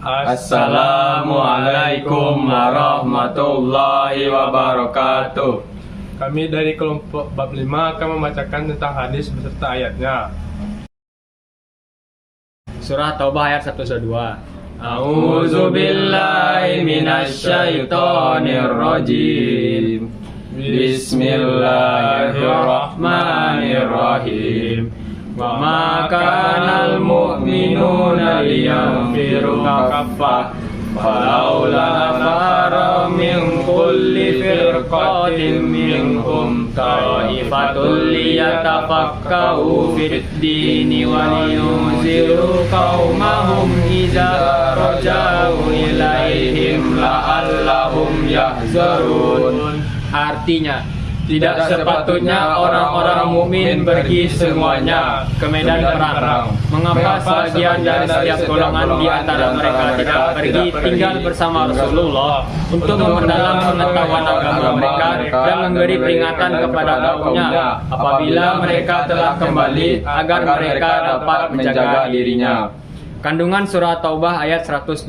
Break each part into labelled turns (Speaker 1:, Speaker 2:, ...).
Speaker 1: Assalamualaikum warahmatullahi wabarakatuh.
Speaker 2: Kami dari kelompok bab 5 akan membacakan tentang hadis beserta ayatnya.
Speaker 3: Surah Taubah ayat 1-2.
Speaker 1: A'udzu billahi minasyaitonir rajim. Bismillahirrahmanirrahim. Wa ma kanal mu'minuna liyanfiru kaffah falaula nafara min kulli firqatin minhum ta'ifatul liyatafakkaru fid dini wa liyunziru qaumahum idza raja'u ilaihim la'allahum yahzarun.
Speaker 3: Artinya, tidak sepatutnya orang-orang mukmin pergi semuanya ke medan perang. Mengapa sebagian dari setiap golongan di antara mereka tidak pergi tinggal bersama Rasulullah untuk memperdalam pengetahuan agama mereka dan memberi peringatan kepada kaumnya apabila mereka telah kembali agar mereka dapat menjaga dirinya. Kandungan surah Taubah ayat 122.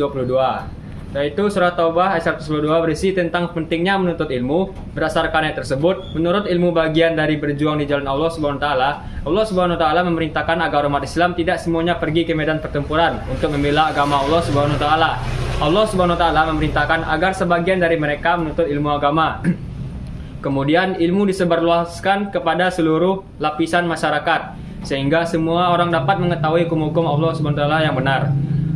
Speaker 3: Yaitu surah Taubah ayat 122 berisi tentang pentingnya menuntut ilmu. Berdasarkan ayat tersebut, menurut ilmu bagian dari berjuang di jalan Allah Subhanahu wa taala, Allah Subhanahu wa taala memerintahkan agar umat Islam tidak semuanya pergi ke medan pertempuran untuk membela agama Allah Subhanahu wa taala. Allah Subhanahu wa taala memerintahkan agar sebagian dari mereka menuntut ilmu agama. Kemudian ilmu disebarluaskan kepada seluruh lapisan masyarakat sehingga semua orang dapat mengetahui hukum-hukum Allah Subhanahu wa taala yang benar.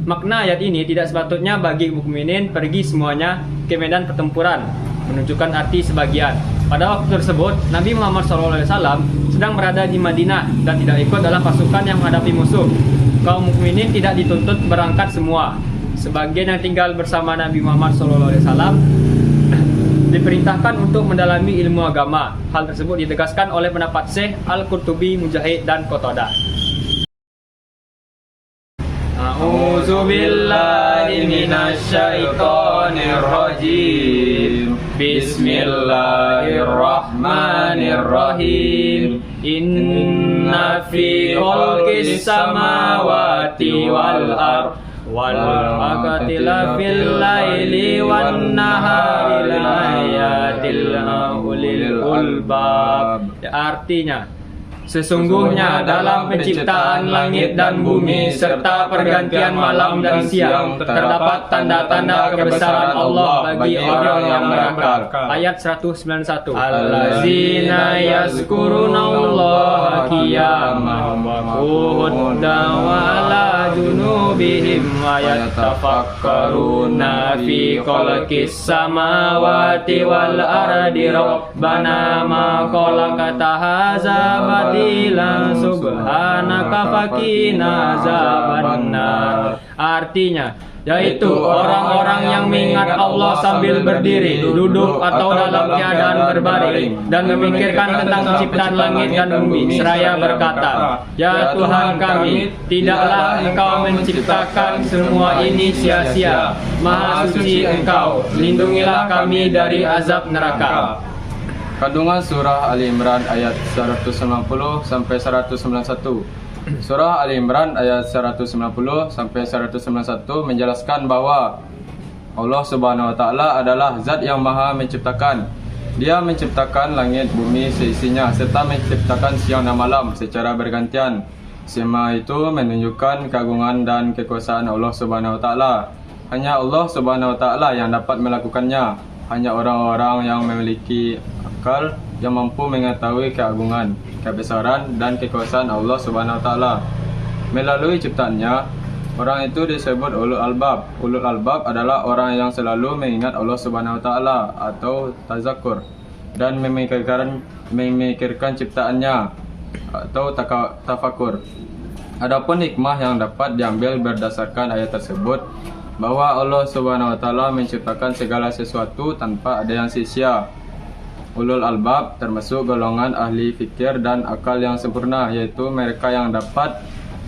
Speaker 3: Makna ayat ini tidak sepatutnya bagi mukminin pergi semuanya ke medan pertempuran, menunjukkan arti sebagian. Pada waktu tersebut, Nabi Muhammad SAW sedang berada di Madinah dan tidak ikut dalam pasukan yang menghadapi musuh. Kaum mukminin tidak dituntut berangkat semua. Sebagian yang tinggal bersama Nabi Muhammad SAW diperintahkan untuk mendalami ilmu agama. Hal tersebut ditegaskan oleh pendapat Syekh Al-Qurtubi, Mujahid, dan Qatadah.
Speaker 1: A'udzu billahi minasyaitonir rajim. Bismillahirrahmanirrahim. Inna fi khalqis samawati wal ardh wal ikhtilafil laili wan nahari laayatil ulil albab.
Speaker 3: Artinya, sesungguhnya dalam penciptaan langit dan bumi serta pergantian malam dan siang terdapat tanda-tanda kebesaran Allah bagi orang yang berakal. Ayat 191. Allazina yazkurunallaha qiyaman wa qu'udan wa ala junubihim wa yatafakkaruna fi khalqis samawati wal ardi rabbana ma khalaqta hadza batilan subhanaka fakina azabannar. Artinya, yaitu orang-orang yang mengingat Allah sambil berdiri, duduk atau dalam keadaan berbaring dan memikirkan tentang penciptaan langit dan bumi seraya berkata, "Ya Tuhan kami, tidaklah Engkau menciptakan semua ini sia-sia. Maha suci Engkau, lindungilah kami dari azab neraka."
Speaker 1: Kandungan surah Ali Imran ayat 190 sampai 191. Surah Ali Imran ayat 190 sampai 191 menjelaskan bahwa Allah Subhanahu wa taala adalah zat yang maha menciptakan. Dia menciptakan langit bumi seisinya serta menciptakan siang dan malam secara bergantian. Semua itu menunjukkan keagungan dan kekuasaan Allah Subhanahu wa taala. Hanya Allah Subhanahu wa taala yang dapat melakukannya. Hanya orang-orang yang memiliki akal yang mampu mengetahui keagungan, kebesaran dan kekuasaan Allah Subhanahu wa taala. Melalui ciptaannya, orang itu disebut ulul albab. Ulul albab adalah orang yang selalu mengingat Allah Subhanahu wa taala atau tazakkur dan memikirkan ciptaannya atau tafakur. Adapun hikmah yang dapat diambil berdasarkan ayat tersebut bahwa Allah Subhanahu wa taala menciptakan segala sesuatu tanpa ada yang sia-sia. Ulul albab termasuk golongan ahli fikir dan akal yang sempurna, yaitu mereka yang dapat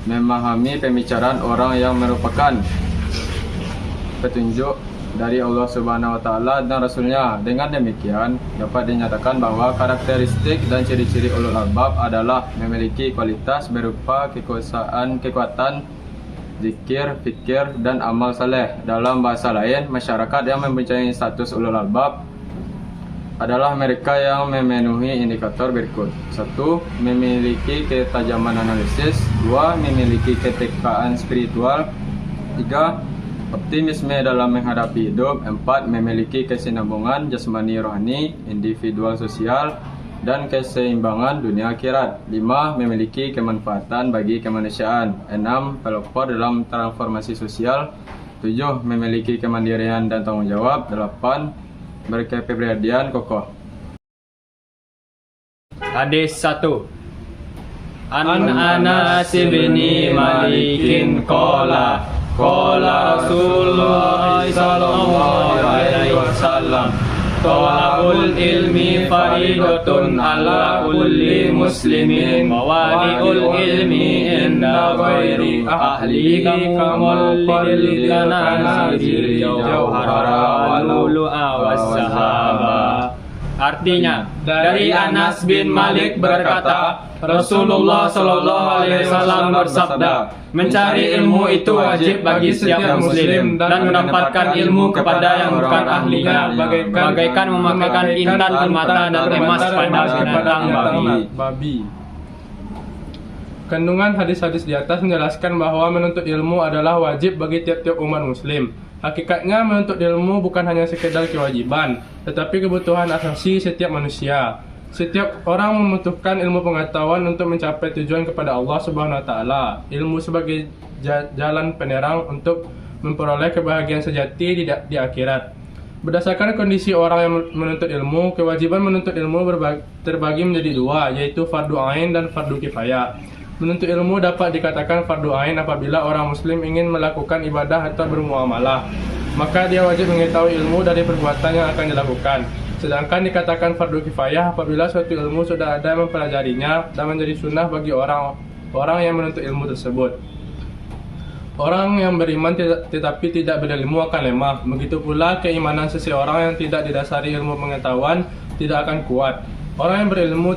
Speaker 1: memahami pembicaraan orang yang merupakan petunjuk dari Allah Subhanahu wa taala dan Rasulnya. Dengan demikian dapat dinyatakan bahwa karakteristik dan ciri-ciri ulul albab adalah memiliki kualitas berupa kekuatan zikir, fikir, dan amal saleh. Dalam bahasa lain, masyarakat yang mempunyai status ulul albab adalah mereka yang memenuhi indikator berikut. 1. Memiliki ketajaman analisis. 2. Memiliki ketekaan spiritual. 3. Optimisme dalam menghadapi hidup. 4. Memiliki kesinambungan jasmani rohani, individual sosial, dan keseimbangan dunia akhirat. 5. Memiliki kemanfaatan bagi kemanusiaan. 6. Pelopor dalam transformasi sosial. 7. Memiliki kemandirian dan tanggung jawab. 8. Berkepribadian kokoh.
Speaker 3: Hadis 1. An Anas bin Malikin qala Rasulullah sallallahu alaihi wasallam talabul ilmi faridatun ala kulli muslimin wa wadi'ul ilmi inda ghairi ahli kamul lidil jauhara walulu'a wassahaba. Artinya, dari Anas bin Malik berkata, Rasulullah Shallallahu Alaihi Wasallam bersabda, mencari ilmu itu wajib bagi setiap muslim dan mendapatkan ilmu kepada yang bukan ahlinya, bagaikan memakaikan intan permata dan emas pada binatang
Speaker 2: babi. Kandungan hadis-hadis di atas menjelaskan bahwa menuntut ilmu adalah wajib bagi tiap-tiap umat muslim. Hakikatnya menuntut ilmu bukan hanya sekedar kewajiban, tetapi kebutuhan asasi setiap manusia. Setiap orang membutuhkan ilmu pengetahuan untuk mencapai tujuan kepada Allah Subhanahu wa taala. Ilmu sebagai jalan penerang untuk memperoleh kebahagiaan sejati di akhirat. Berdasarkan kondisi orang yang menuntut ilmu, kewajiban menuntut ilmu terbagi menjadi dua, yaitu fardu ain dan fardu kifayah. Menuntut ilmu dapat dikatakan fardu ain apabila orang muslim ingin melakukan ibadah atau bermuamalah, maka dia wajib mengetahui ilmu dari perbuatan yang akan dilakukan. Sedangkan dikatakan fardu kifayah apabila suatu ilmu sudah ada yang mempelajarinya dan menjadi sunnah bagi orang yang menuntut ilmu tersebut. Orang yang beriman tetapi tidak berilmu akan lemah. Begitu pula keimanan seseorang yang tidak didasari ilmu pengetahuan tidak akan kuat. Orang yang berilmu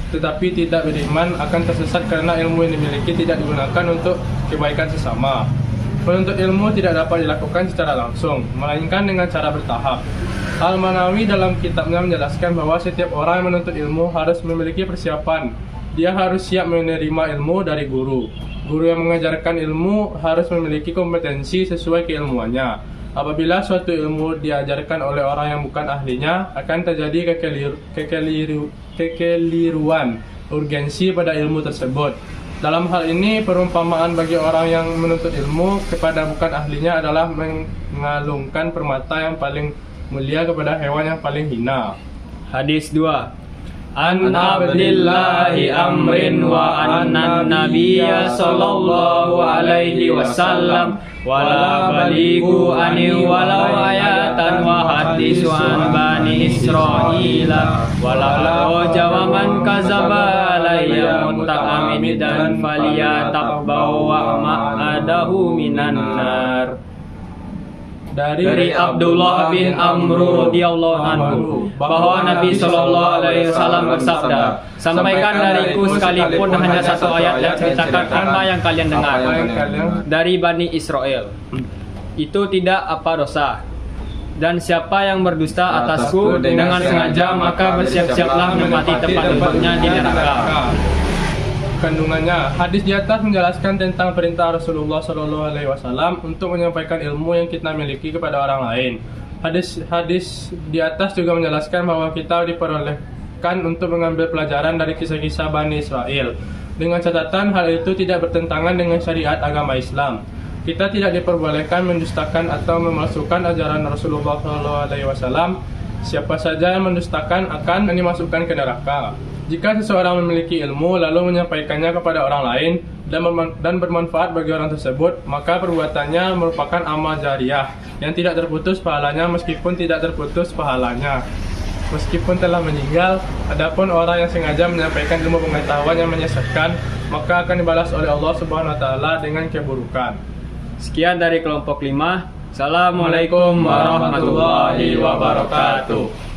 Speaker 2: tetapi tidak beriman akan tersesat karena ilmu yang dimiliki tidak digunakan untuk kebaikan sesama. Menuntut ilmu tidak dapat dilakukan secara langsung, melainkan dengan cara bertahap. Al-Manawi dalam kitabnya menjelaskan bahwa setiap orang yang menuntut ilmu harus memiliki persiapan. Dia harus siap menerima ilmu dari guru. Guru yang mengajarkan ilmu harus memiliki kompetensi sesuai keilmuannya. Apabila suatu ilmu diajarkan oleh orang yang bukan ahlinya, akan terjadi kekeliruan urgensi pada ilmu tersebut. Dalam hal ini, perumpamaan bagi orang yang menuntut ilmu kepada bukan ahlinya adalah mengalungkan permata yang paling mulia kepada hewan yang paling hina.
Speaker 3: Hadis 2. An Abdillahi Amrin wa anna Nabiyya sallallahu alaihi wasallam wala baligu ani walau ayatan wa hadisu an bani Israila wala jawaman kazaba alayya muta'amidan falyatabbawa ma'adahu minan nar. Dari Abdullah bin Amr radhiyallahu anhu bahwa Nabi sallallahu alaihi wasallam bersabda, sampaikan dariku sekalipun hanya satu ayat yang ceritakan apa yang kalian dengar dari Bani Israel. Itu tidak apa dosa. Dan siapa yang berdusta atasku dengan sengaja, maka bersiap-siaplah menempati tempat duduknya di neraka.
Speaker 2: Kandungannya, hadis di atas menjelaskan tentang perintah Rasulullah SAW untuk menyampaikan ilmu yang kita miliki kepada orang lain. Hadis di atas juga menjelaskan bahwa kita diperbolehkan untuk mengambil pelajaran dari kisah-kisah Bani Israel. Dengan catatan hal itu tidak bertentangan dengan syariat agama Islam. Kita tidak diperbolehkan mendustakan atau memalsukan ajaran Rasulullah SAW. Siapa saja yang mendustakan akan dimasukkan ke neraka. Jika seseorang memiliki ilmu lalu menyampaikannya kepada orang lain dan bermanfaat bagi orang tersebut, maka perbuatannya merupakan amal jariah yang tidak terputus pahalanya meskipun telah meninggal. Adapun orang yang sengaja menyampaikan ilmu pengetahuan yang menyesatkan, maka akan dibalas oleh Allah Subhanahu wa taala dengan keburukan.
Speaker 3: Sekian dari kelompok 5. Assalamualaikum warahmatullahi wabarakatuh.